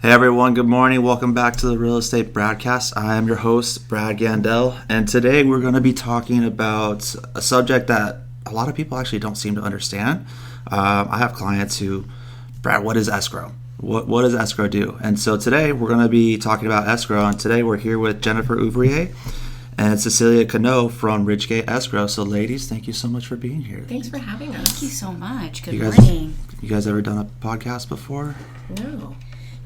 Hey everyone, good morning. Welcome back to the Real Estate Broadcast. I am your host, Brad Gandel, and today we're going to be talking about a subject that a lot of people actually don't seem to understand. I have clients who, Brad, what is escrow? What does escrow do? And so today we're going to be talking about escrow, and today we're here with Jennifer Ouvrier and Cecilia Cano from Ridgegate Escrow. So ladies, thank you so much for being here. Thanks for having us. Thank you so much. Good morning. You guys ever done a podcast before?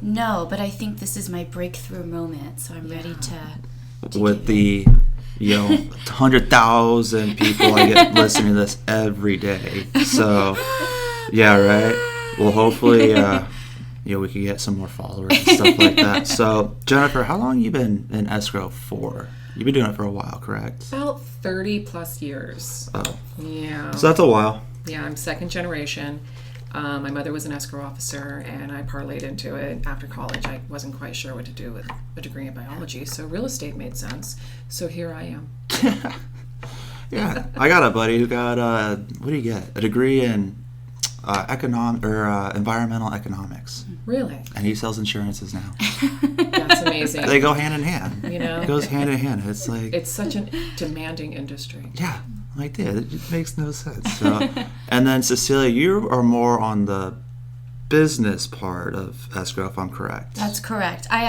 No, but I think this is my breakthrough moment, so I'm ready to with the 100,000 people I get listening to this every day. So, yeah, right? Well, hopefully, we can get some more followers and stuff like that. So, Jennifer, how long have you been in escrow for? You've been doing it for a while, correct? About 30 plus years. Oh. Yeah. So that's a while. Yeah, I'm second generation. My mother was an escrow officer, and I parlayed into it. After college, I wasn't quite sure what to do with a degree in biology, so real estate made sense. So here I am. Yeah, I got a buddy who got what do you get? A degree in environmental economics. Really? And he sells insurances now. That's amazing. They go hand in hand. It goes hand in hand. It's like it's such a demanding industry. Yeah. Like that. It just makes no sense. So, and then Cecilia, you are more on the business part of escrow, if I'm correct. That's correct. I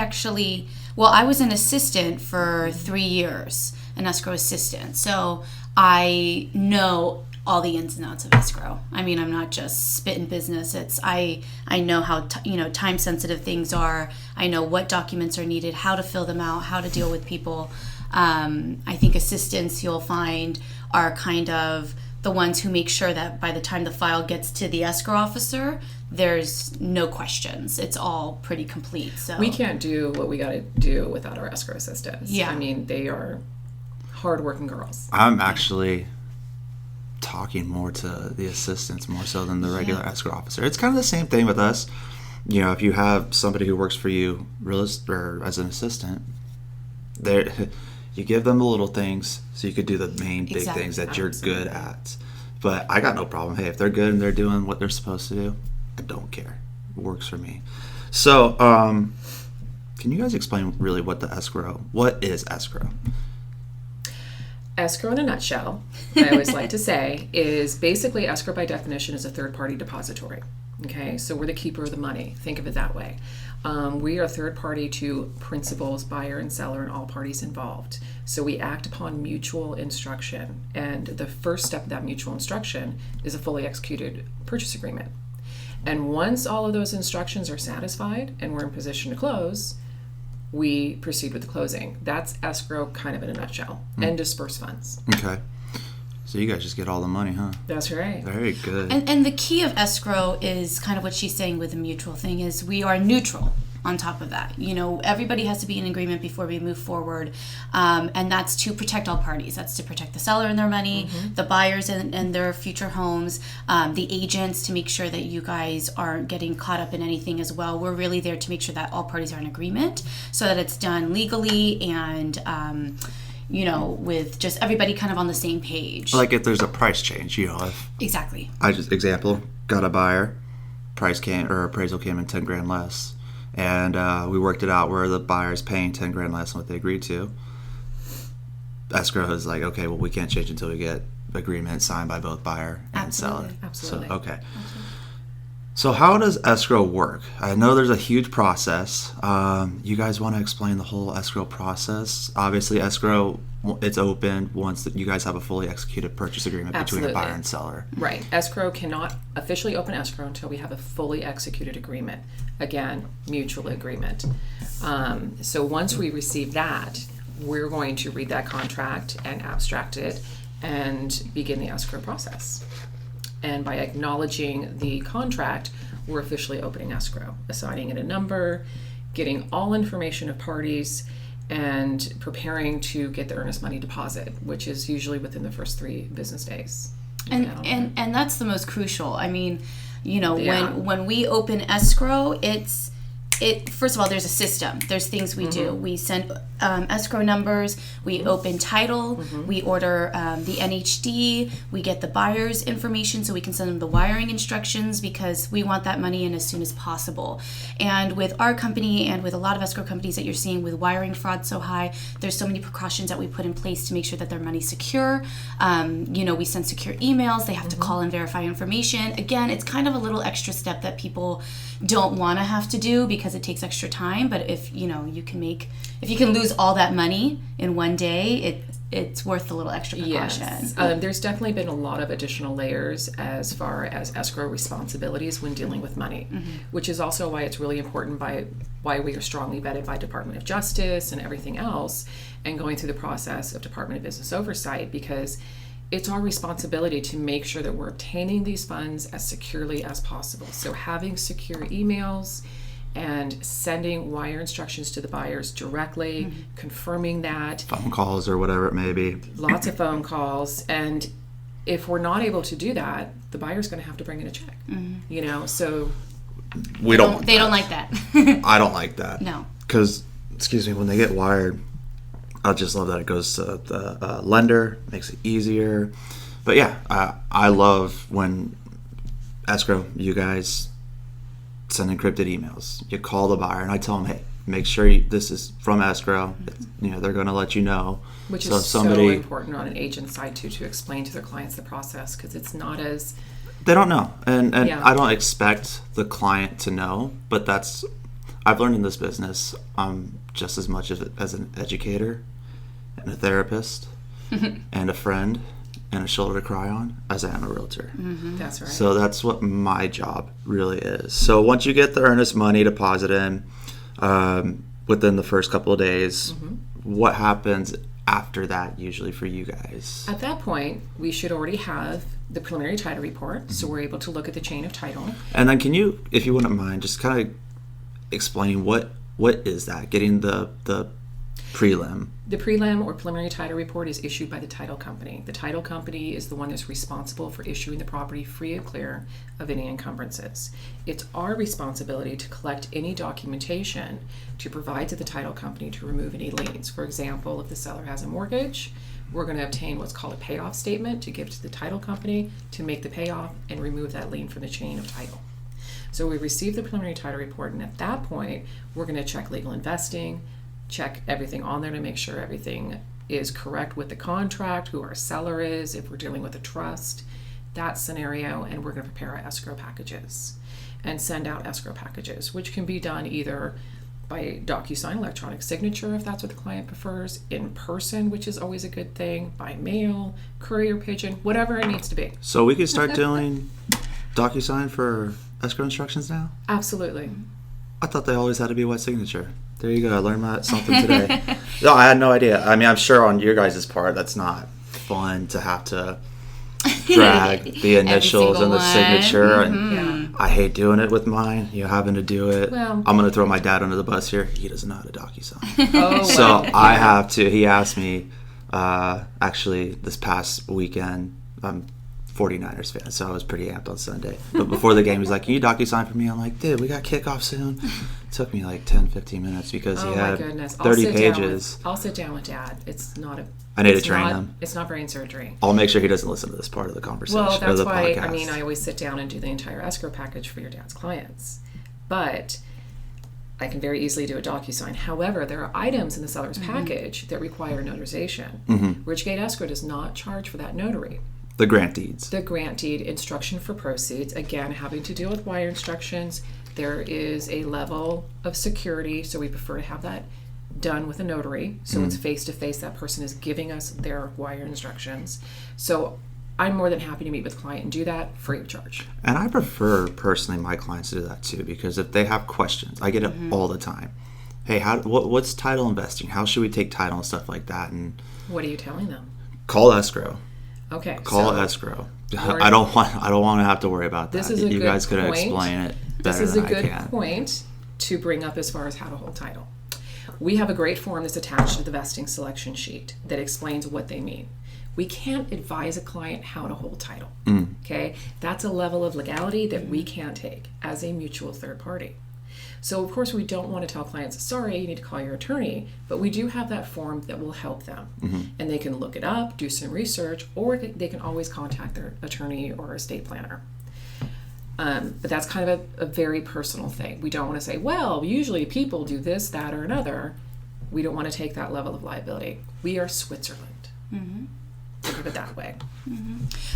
was an assistant for 3 years, an escrow assistant. So I know all the ins and outs of escrow. I mean, I'm not just spitting business. I know how time sensitive things are. I know what documents are needed, how to fill them out, how to deal with people. I think assistants, you'll find, are kind of the ones who make sure that by the time the file gets to the escrow officer, there's no questions. It's all pretty complete. So we can't do what we got to do without our escrow assistants. Yeah. I mean, they are hardworking girls. I'm actually talking more to the assistants more so than the regular escrow officer. It's kind of the same thing with us. If you have somebody who works for you or as an assistant, you give them the little things so you could do the main big things that you're good at. But I got no problem. Hey, if they're good and they're doing what they're supposed to do, I don't care. It works for me. So, can you guys explain really what is escrow? Escrow in a nutshell, I always like to say, is basically escrow by definition is a third-party depository. Okay, so we're the keeper of the money. Think of it that way. We are third party to principals, buyer and seller, and all parties involved. So we act upon mutual instruction. And the first step of that mutual instruction is a fully executed purchase agreement. And once all of those instructions are satisfied and we're in position to close, we proceed with the closing. That's escrow kind of in a nutshell. And disperse funds. Okay. So you guys just get all the money, huh? That's right. Very good. And the key of escrow is kind of what she's saying with the mutual thing is we are neutral on top of that. Everybody has to be in agreement before we move forward. And that's to protect all parties. That's to protect the seller and their money, the buyers and their future homes, the agents to make sure that you guys aren't getting caught up in anything as well. We're really there to make sure that all parties are in agreement so that it's done legally and with just everybody kind of on the same page. Like if there's a price change, Exactly. Example, got a buyer, appraisal came in 10 grand less, and we worked it out where the buyer's paying 10 grand less than what they agreed to. Escrow is like, okay, well, we can't change until we get agreement signed by both buyer and seller. Absolutely. So, okay. So how does escrow work? I know there's a huge process. You guys want to explain the whole escrow process? Obviously, escrow, it's open once you guys have a fully executed purchase agreement between a buyer and seller. Right. Escrow cannot officially open escrow until we have a fully executed agreement. Again, mutual agreement. So once we receive that, we're going to read that contract and abstract it and begin the escrow process. And by acknowledging the contract, we're officially opening escrow, assigning it a number, getting all information of parties, and preparing to get the earnest money deposit, which is usually within the first 3 business days. And that's the most crucial. I mean, when we open escrow, it's first of all, there's a system. There's things we do. We send escrow numbers. We open title. We order the NHD. We get the buyer's information so we can send them the wiring instructions because we want that money in as soon as possible. And with our company and with a lot of escrow companies that you're seeing with wiring fraud so high, there's so many precautions that we put in place to make sure that their money's secure. We send secure emails. They have to call and verify information. Again, it's kind of a little extra step that people don't want to have to do because it takes extra time. But if you can lose all that money in one day, it's worth the little extra precaution. Yes. There's definitely been a lot of additional layers as far as escrow responsibilities when dealing with money, which is also why it's really important why we are strongly vetted by Department of Justice and everything else, and going through the process of Department of Business Oversight, because it's our responsibility to make sure that we're obtaining these funds as securely as possible. So having secure emails and sending wire instructions to the buyers directly, confirming that. Phone calls or whatever it may be. Lots of phone calls. And if we're not able to do that, the buyer's going to have to bring in a check. So They don't like that. I don't like that. No. Because, when they get wired, I just love that it goes to the lender, makes it easier. But yeah, I love when escrow, you guys send encrypted emails. You call the buyer and I tell them, hey, make sure this is from escrow. They're going to let you know. Which so is so important on an agent side too, to explain to their clients the process, because it's not as... They don't know. And Yeah. I don't expect the client to know, but I've learned in this business, just as much as an educator and a therapist and a friend and a shoulder to cry on as I am a realtor. That's right. So that's what my job really is. So once you get the earnest money deposit in, within the first couple of days, what happens after that usually for you guys? At that point, we should already have the preliminary title report, so we're able to look at the chain of title. And then can you, if you wouldn't mind, just kind of explaining what is that? Getting the prelim. The prelim or preliminary title report is issued by the title company. The title company is the one that's responsible for issuing the property free and clear of any encumbrances. It's our responsibility to collect any documentation to provide to the title company to remove any liens. For example, if the seller has a mortgage, we're going to obtain what's called a payoff statement to give to the title company to make the payoff and remove that lien from the chain of title. So we receive the preliminary title report, and at that point, we're going to check legal investing, check everything on there to make sure everything is correct with the contract, who our seller is, if we're dealing with a trust, that scenario, and we're going to prepare our escrow packages and send out escrow packages, which can be done either by DocuSign, electronic signature, if that's what the client prefers, in person, which is always a good thing, by mail, courier pigeon, whatever it needs to be. So we can start doing DocuSign for escrow instructions now? Absolutely. I thought they always had to be wet signature. There you go. I learned something today. No, I had no idea. I mean, I'm sure on your guys' part, that's not fun to have to drag the initials and the signature. And I hate doing it with mine. Having to do it. Well, I'm going to throw my dad under the bus here. He doesn't know how to DocuSign. Oh, So I have to. He asked me, actually, this past weekend. I'm 49ers fan, so I was pretty amped on Sunday. But before the game, he's like, can you DocuSign for me? I'm like, dude, we got kickoff soon. It took me like 10, 15 minutes because he had 30 pages. I'll sit down with Dad. It's not a... I need to train him. It's not brain surgery. I'll make sure he doesn't listen to this part of the conversation. Well, that's the why, podcast. I always sit down and do the entire escrow package for your dad's clients. But I can very easily do a DocuSign. However, there are items in the seller's package that require notarization. Ridgegate Escrow does not charge for that notary. The grant deeds. The grant deed, instruction for proceeds, again, having to deal with wire instructions. There is a level of security, so we prefer to have that done with a notary. So it's face-to-face. That person is giving us their wire instructions. So I'm more than happy to meet with the client and do that free of charge. And I prefer, personally, my clients to do that too, because if they have questions, I get it all the time. Hey, what's title investing? How should we take title and stuff like that? And What are you telling them? call escrow. Okay. Call escrow. I don't want to have to worry about that. This is a you good guys could point. explain it better This is than a good I can. point to bring up as far as how to hold title. We have a great form that's attached to the vesting selection sheet that explains what they mean. We can't advise a client how to hold title. Okay? That's a level of legality that we can't take as a mutual third party. So of course we don't want to tell clients, sorry, you need to call your attorney, but we do have that form that will help them. And they can look it up, do some research, or they can always contact their attorney or estate planner. But that's kind of a very personal thing. We don't want to say, well, usually people do this, that, or another. We don't want to take that level of liability. We are Switzerland. Think of it that way.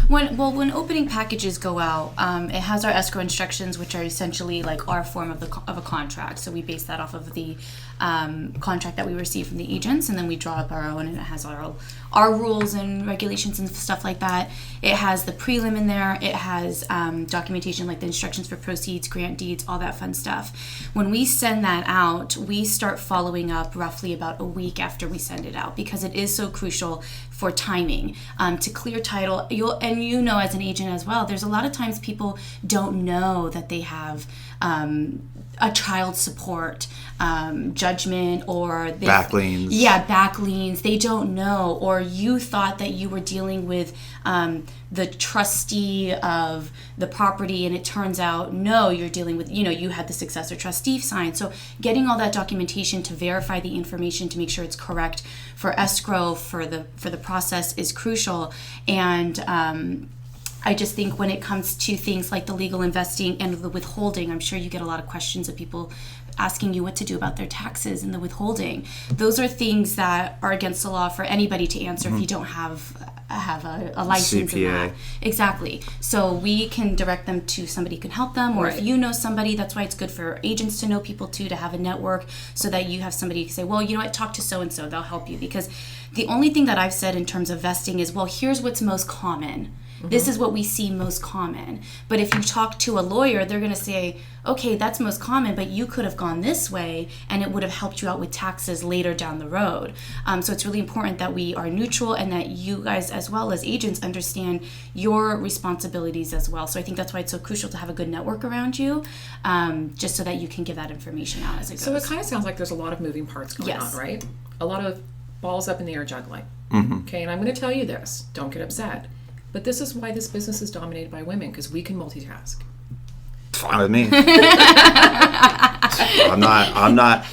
When opening packages go out, it has our escrow instructions, which are essentially like our form of a contract. So we base that off of the contract that we receive from the agents, and then we draw up our own, and it has our rules and regulations and stuff like that. It has the prelim in there. It has documentation like the instructions for proceeds, grant deeds, all that fun stuff. When we send that out, we start following up roughly about a week after we send it out, because it is so crucial for timing, to clear title. You know, as an agent as well, there's a lot of times people don't know that they have a child support judgment, or back liens. Yeah, back liens. They don't know, or you thought that you were dealing with the trustee of the property, and it turns out no, you're dealing with, you had the successor trustee signed. So getting all that documentation to verify the information to make sure it's correct for escrow for the process is crucial. And I just think when it comes to things like the legal investing and the withholding, I'm sure you get a lot of questions of people asking you what to do about their taxes and the withholding. Those are things that are against the law for anybody to answer if you don't have a license in that. Exactly. So we can direct them to somebody who can help them, or if you know somebody, that's why it's good for agents to know people too, to have a network, so that you have somebody who can say, well, you know what, talk to so-and-so, they'll help you. Because the only thing that I've said in terms of vesting is, well, here's what's most common. This is what we see most common. But if you talk to a lawyer, they're going to say, okay, that's most common, but you could have gone this way and it would have helped you out with taxes later down the road. So it's really important that we are neutral, and that you guys, as well as agents, understand your responsibilities as well. So I think that's why it's so crucial to have a good network around you, just so that you can give that information out as it goes. So it kind of sounds like there's a lot of moving parts going on, right? A lot of balls up in the air juggling. Okay, and I'm going to tell you this. Don't get upset. But this is why this business is dominated by women, because we can multitask. Fine with me. I'm not.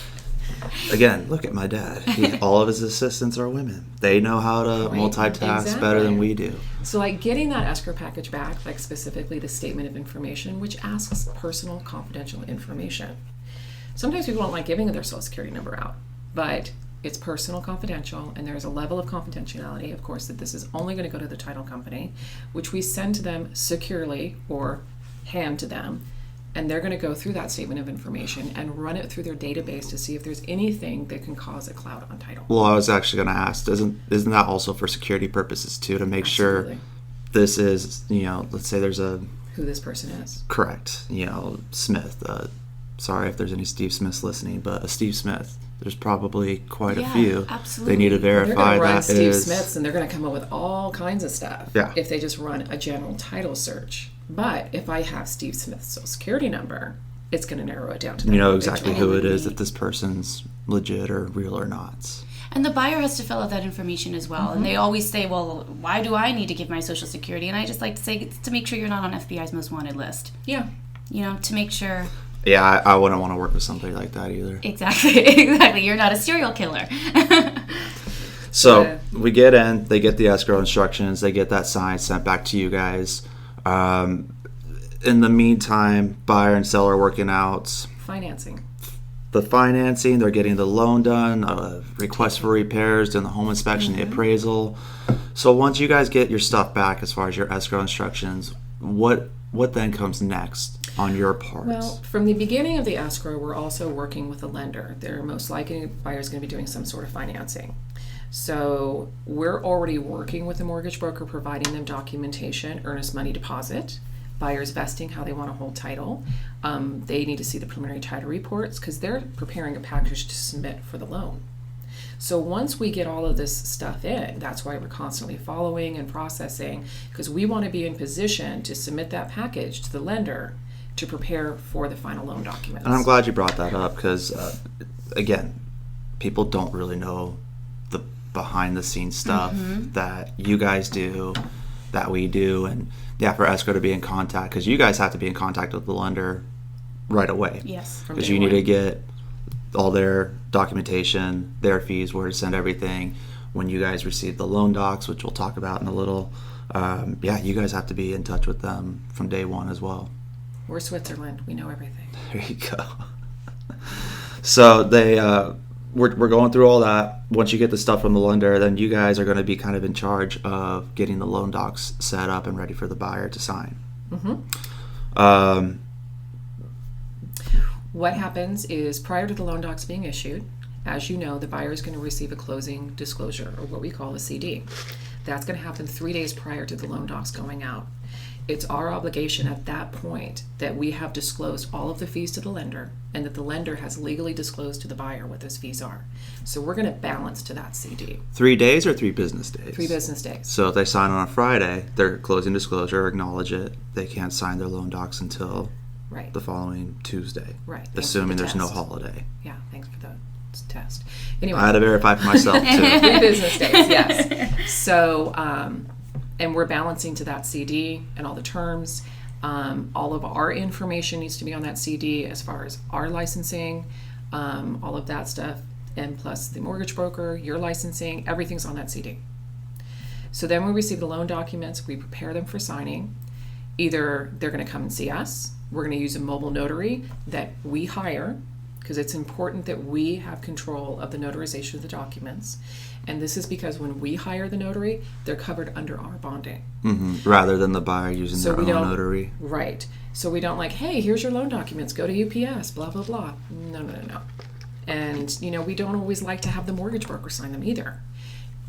Again, look at my dad. All of his assistants are women. They know how to multitask better than we do. So like getting that escrow package back, like specifically the statement of information, which asks personal confidential information. Sometimes people don't like giving their social security number out, but it's personal confidential, and there's a level of confidentiality, of course, that this is only going to go to the title company, which we send to them securely or hand to them, and they're going to go through that statement of information and run it through their database to see if there's anything that can cause a cloud on title. Well, I was actually going to ask, isn't that also for security purposes too, to make sure this is, let's say there's who this person is. Correct. Smith. Sorry if there's any Steve Smiths listening, but a Steve Smith. There's probably quite a few. Absolutely. They need to verify they're that Steve Smiths, and they're going to come up with all kinds of stuff. Yeah. If they just run a general title search. But if I have Steve Smith's social security number, it's going to narrow it down to that. You know exactly who it is, if this person's legit or real or not. And the buyer has to fill out that information as well. And they always say, well, why do I need to give my social security? And I just like to say, it's to make sure you're not on FBI's most wanted list. Yeah. To make sure. Yeah, I wouldn't want to work with somebody like that either. Exactly. You're not a serial killer. So we get in, they get the escrow instructions, they get that signed, sent back to you guys. In the meantime, buyer and seller are working out financing. The financing, they're getting the loan done, request for repairs, doing the home inspection, the appraisal. So once you guys get your stuff back as far as your escrow instructions, what then comes next on your part? Well, from the beginning of the escrow, we're also working with a lender. They're most likely buyer's going to be doing some sort of financing. So we're already working with the mortgage broker, providing them documentation, earnest money deposit, buyers vesting, how they want to hold title. They need to see the preliminary title reports because they're preparing a package to submit for the loan. So once we get all of this stuff in, that's why we're constantly following and processing, because we want to be in position to submit that package to the lender to prepare for the final loan documents. And I'm glad you brought that up because, again, people don't really know the behind-the-scenes stuff that you guys do, that we do, and for escrow to be in contact, because you guys have to be in contact with the lender right away. Yes. Because you need to get all their documentation, their fees, where to send everything. When you guys receive the loan docs, which we'll talk about in a little, you guys have to be in touch with them from day one as well. We're Switzerland. We know everything. There you go. So we're going through all that. Once you get the stuff from the lender, then you guys are going to be kind of in charge of getting the loan docs set up and ready for the buyer to sign. What happens is, prior to the loan docs being issued, as you know, the buyer is going to receive a closing disclosure, or what we call a CD. That's going to happen 3 days prior to the loan docs going out. It's our obligation at that point that we have disclosed all of the fees to the lender, and that the lender has legally disclosed to the buyer what those fees are. So we're going to balance to that CD. 3 days or 3 business days? 3 business days. So if they sign on a Friday, their closing disclosure, acknowledge it, they can't sign their loan docs until Right. the following Tuesday. Right. Thanks Assuming for the there's no test. holiday. Yeah, thanks for the test. Anyway. I had to verify for myself too. 3 business days, yes. So, and we're balancing to that CD and all the terms. All of our information needs to be on that CD as far as our licensing, all of that stuff, and plus the mortgage broker, your licensing, everything's on that CD. So then we receive the loan documents, we prepare them for signing. Either they're going to come and see us, we're going to use a mobile notary that we hire, because it's important that we have control of the notarization of the documents. And this is because when we hire the notary, they're covered under our bonding. Rather than the buyer using So their we own don't- notary. Right. So we don't like, hey, here's your loan documents, go to UPS, blah, blah, blah. No. And, we don't always like to have the mortgage broker sign them either.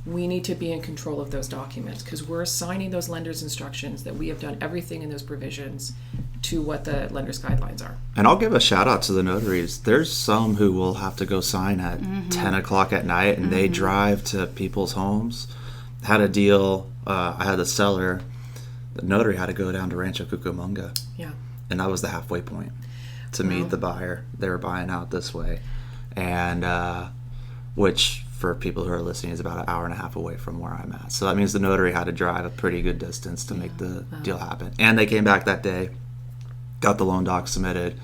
We need to be in control of those documents, because we're assigning those lenders instructions that we have done everything in those provisions to what the lender's guidelines are. And I'll give a shout out to the notaries. There's some who will have to go sign at 10 o'clock at night, and they drive to people's homes. Had a deal, I had a seller, the notary had to go down to Rancho Cucamonga. Yeah. And that was the halfway point to meet the buyer. They were buying out this way. And which, for people who are listening, is about an hour and a half away from where I'm at. So that means the notary had to drive a pretty good distance to make the deal happen. And they came back that day, got the loan docs submitted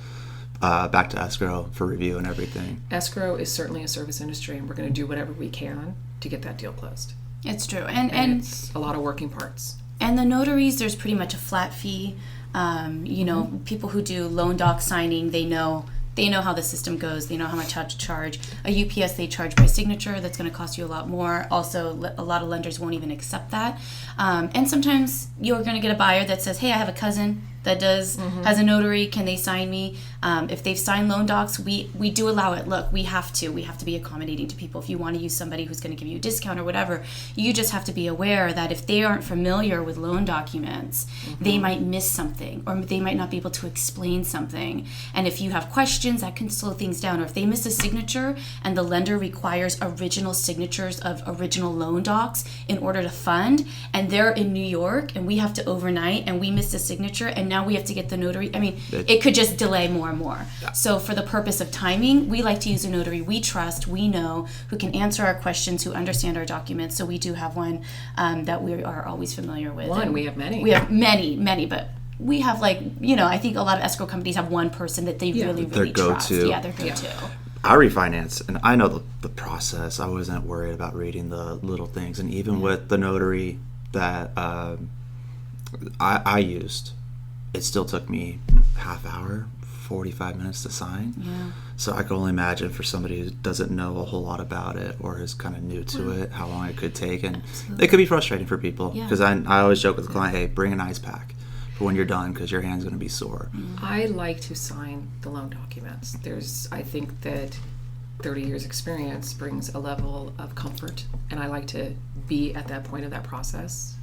back to escrow for review and everything. Escrow is certainly a service industry, and we're going to do whatever we can to get that deal closed. It's true. And And it's a lot of working parts. And the notaries, there's pretty much a flat fee. People who do loan doc signing, they know how the system goes. They know how much to charge. A UPS, they charge by signature. That's going to cost you a lot more. Also, a lot of lenders won't even accept that. And sometimes you're going to get a buyer that says, hey, I have a cousin that has a notary. Can they sign me? If they've signed loan docs, we do allow it. Look, we have to be accommodating to people. If you want to use somebody who's going to give you a discount or whatever, you just have to be aware that if they aren't familiar with loan documents, they might miss something, or they might not be able to explain something. And if you have questions, that can slow things down. Or if they miss a signature and the lender requires original signatures of original loan docs in order to fund, and they're in New York and we have to overnight and we missed a signature and now we have to get the notary. I mean, it could just delay more and more. Yeah. So for the purpose of timing, we like to use a notary we trust, we know, who can answer our questions, who understand our documents. So we do have one that we are always familiar with. We have many. We have many, but we have I think a lot of escrow companies have one person that they really trust. Yeah, their go-to. Yeah. I refinance, and I know the process. I wasn't worried about reading the little things. And even with the notary that I used, it still took me half hour, 45 minutes to sign. Yeah. So I can only imagine for somebody who doesn't know a whole lot about it or is kind of new to it, how long it could take. And it could be frustrating for people, because I always joke with the client, hey, bring an ice pack for when you're done, because your hand's going to be sore. I like to sign the loan documents. I think that 30 years experience brings a level of comfort, and I like to be at that point of that process.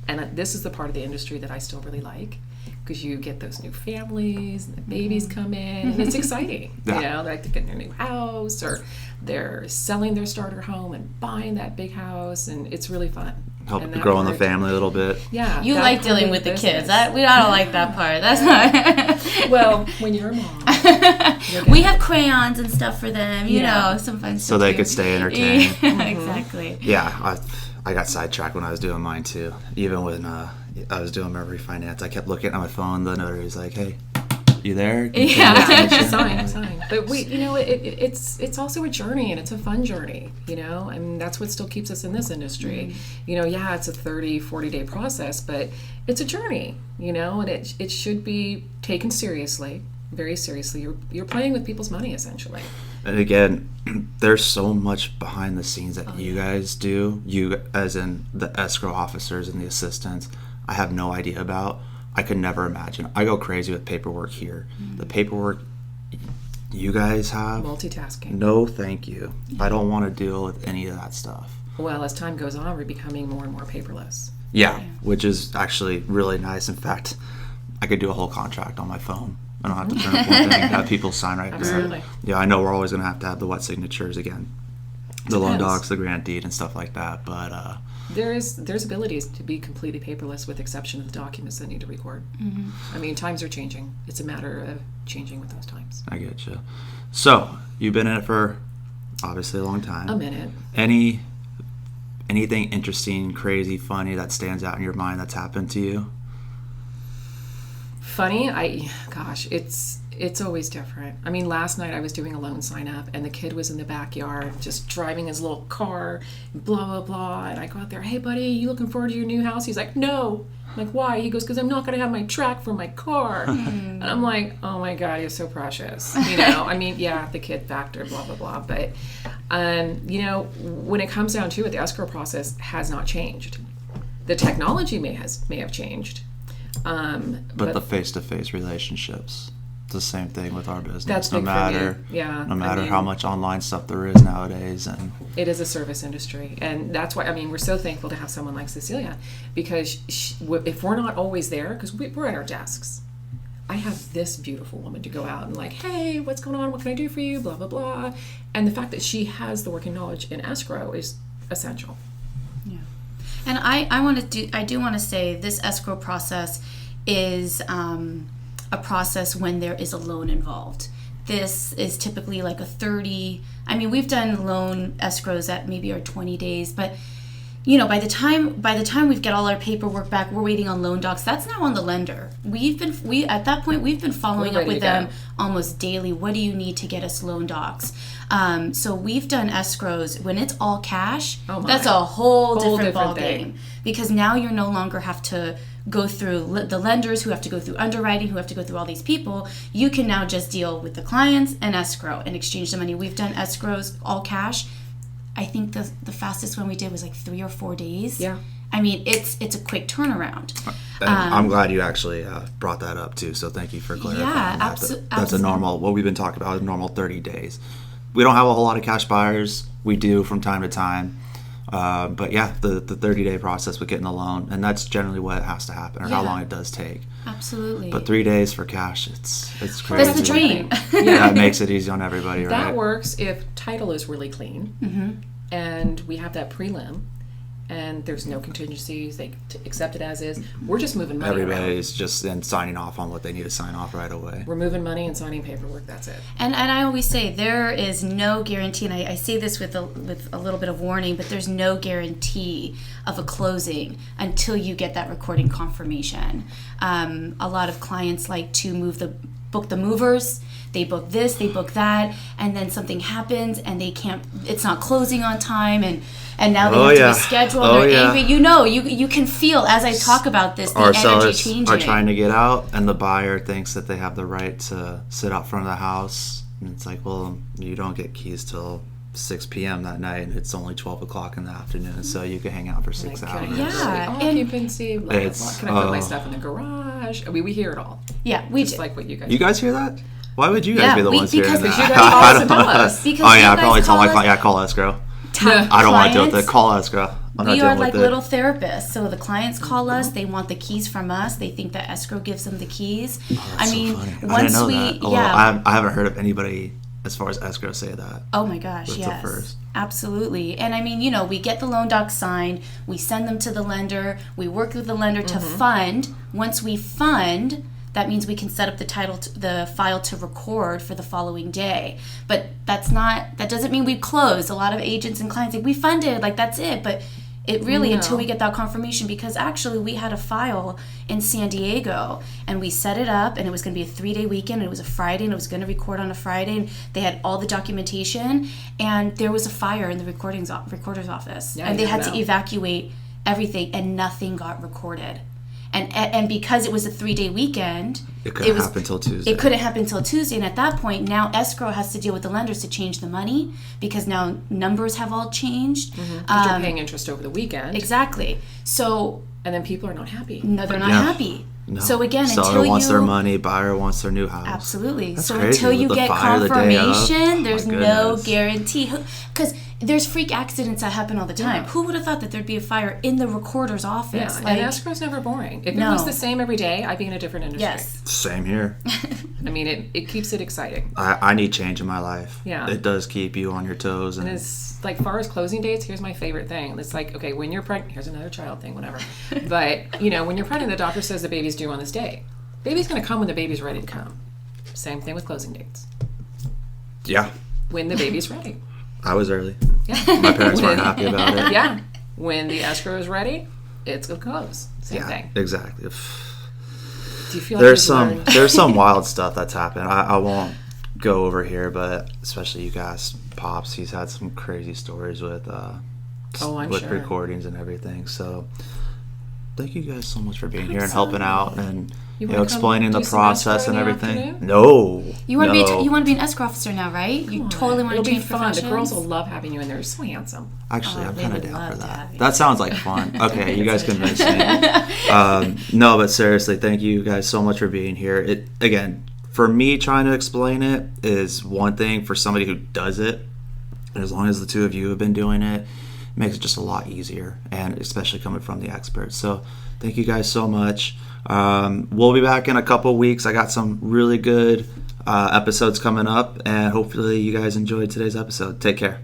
And this is the part of the industry that I still really like, because you get those new families and the babies come in, and it's exciting. They're like to get their new house, or they're selling their starter home and buying that big house, and it's really fun. Help grow in the family a little bit. Yeah. You like dealing with the kids. We don't like that part. That's not. Well, when you're a mom. We have crayons and stuff for them, you know, some fun stuff. So they could stay entertained. Exactly. Yeah, I got sidetracked when I was doing mine too. Even when I was doing my refinance, I kept looking at my phone. The notary's like, hey, You there? Yeah, sign. But it's also a journey, and it's a fun journey, I mean, that's what still keeps us in this industry. It's a 30, 40-day process, but it's a journey, and it should be taken seriously, very seriously. You're playing with people's money, essentially. And again, there's so much behind the scenes that you guys do, you as in the escrow officers and the assistants, I have no idea about. I could never imagine. I go crazy with paperwork here. The paperwork you guys have. Multitasking. No, thank you. I don't want to deal with any of that stuff. Well, as time goes on, we're becoming more and more paperless. Yeah, which is actually really nice. In fact, I could do a whole contract on my phone. I don't have to print up one thing, have people sign right there. Absolutely. Yeah, I know we're always going to have the wet signatures again. The loan docs, the grant deed, and stuff like that. But there's abilities to be completely paperless with exception of the documents that need to record. I mean, times are changing. It's a matter of changing with those times. I get you. So, you've been in it for obviously a long time. A minute. Anything interesting, crazy, funny that stands out in your mind that's happened to you? Funny, it's always different. I mean, last night I was doing a loan sign up, and the kid was in the backyard just driving his little car, blah blah blah. And I go out there, hey buddy, you looking forward to your new house? He's like, no. I'm like, why? He goes, because I'm not going to have my track for my car. And I'm like, oh my God, you're so precious. I mean, yeah, the kid factor, blah blah blah. But when it comes down to it, the escrow process has not changed. The technology may have changed. But the face-to-face relationships, it's the same thing with our business. That's big for me. Yeah. No matter how much online stuff there is nowadays, and it is a service industry, and that's why we're so thankful to have someone like Cecilia, because if we're not always there, because we're at our desks, I have this beautiful woman to go out and like, hey, what's going on? What can I do for you? Blah blah blah, and the fact that she has the working knowledge in escrow is essential. And I do want to say this escrow process is a process when there is a loan involved. This is typically like a 30. I mean, we've done loan escrows that maybe are 20 days, but by the time we've got all our paperwork back, we're waiting on loan docs. That's now on the lender. At that point we've been following up with them almost daily. What do you need to get us loan docs? So we've done escrows when it's all cash. That's a whole different ballgame, because now you no longer have to go through the lenders who have to go through underwriting, who have to go through all these people. You can now just deal with the clients and escrow and exchange the money. We've done escrows all cash. I think the fastest one we did was like 3 or 4 days. Yeah. I mean, it's a quick turnaround. I'm glad you actually brought that up too. So thank you for clarifying. Yeah, absolutely. That's a normal. What we've been talking about is normal 30 days. We don't have a whole lot of cash buyers. We do from time to time. But yeah, the 30-day process with getting the loan, and that's generally what has to happen, or how long it does take. Absolutely. But 3 days for cash, it's crazy. That's the dream. That makes it easy on everybody, right? That works if title is really clean, and we have that prelim, and there's no contingencies. They accept it as is. We're just moving money Everybody's around. just then signing off on what they need to sign off right away. We're moving money and signing paperwork. That's it. And I always say there is no guarantee, and I say this with a little bit of warning, but there's no guarantee of a closing until you get that recording confirmation. A lot of clients like to book the movers. They book this, they book that, and then something happens and it's not closing on time, and now they have to reschedule. They're angry. You can feel as I talk about this, the energy changing. Are trying to get out, and the buyer thinks that they have the right to sit out front of the house, and it's like, well, you don't get keys till 6 p.m. that night, and it's only 12 o'clock in the afternoon, so you can hang out for 6 hours. Occupancy, blah, blah, blah. Can I put my stuff in the garage? I mean, we hear it all. Yeah, we just do. like what you guys. You guys hear that? Why would you guys be the ones hearing that? Because you guys call us and tell us. I probably tell my client, call escrow. I don't want to deal with it. Call escrow. We are like little therapists. So the clients call us. They want the keys from us. They think that escrow gives them the keys. I mean, so funny. I didn't know that. I haven't heard of anybody as far as escrow say that. Oh my gosh, yes. The first. Absolutely. And I mean, we get the loan docs signed. We send them to the lender. We work with the lender to fund. Once we fund, that means we can set up the file to record for the following day. But that doesn't mean we close. A lot of agents and clients say, we funded, like that's it. But until we get that confirmation, because actually we had a file in San Diego and we set it up and it was going to be a 3-day weekend and it was a Friday and it was going to record on a Friday and they had all the documentation and there was a fire in the recorder's office and they had to evacuate everything and nothing got recorded. And because it was a 3-day weekend, it couldn't happen until Tuesday. It couldn't happen until Tuesday, and at that point, now escrow has to deal with the lenders to change the money because now numbers have all changed. Because you're paying interest over the weekend. Exactly. So, and then people are not happy. No, they're not happy. No. So again, seller wants their money, buyer wants their new house. Absolutely. That's so crazy. Until you get confirmation, there's no goodness. guarantee. Because there's freak accidents that happen all the time. Yeah. Who would have thought that there'd be a fire in the recorder's office? Yeah, and escrow's never boring. If it was the same every day, I'd be in a different industry. Yes. Same here. I mean, it keeps it exciting. I need change in my life. Yeah. It does keep you on your toes. And it's like, far as closing dates, here's my favorite thing. It's like, okay, when you're pregnant, here's another child thing, whatever. But, when you're pregnant, the doctor says the baby's due on this day. Baby's going to come when the baby's ready to come. Same thing with closing dates. Yeah. When the baby's ready. I was early. Yeah. My parents weren't happy about it. Yeah. When the escrow is ready, it's going to close. Same thing. Exactly. Do you feel like there's some wild stuff that's happened. I won't go over here, but especially you guys, Pops, he's had some crazy stories with recordings and everything. So thank you guys so much for being here and helping out and explaining the process and everything. No, you want to be an escrow officer now, right? You totally want to change professions. The girls will love having you in there. You're so handsome. Actually, I'm kind of down for that. That sounds like fun. Okay, you guys convinced me. No, but seriously, thank you guys so much for being here. It again, for me, trying to explain it is one thing. For somebody who does it, and as long as the two of you have been doing it, makes it just a lot easier, and especially coming from the experts. So thank you guys so much. We'll be back in a couple weeks. I got some really good episodes coming up, and hopefully you guys enjoyed today's episode. Take care.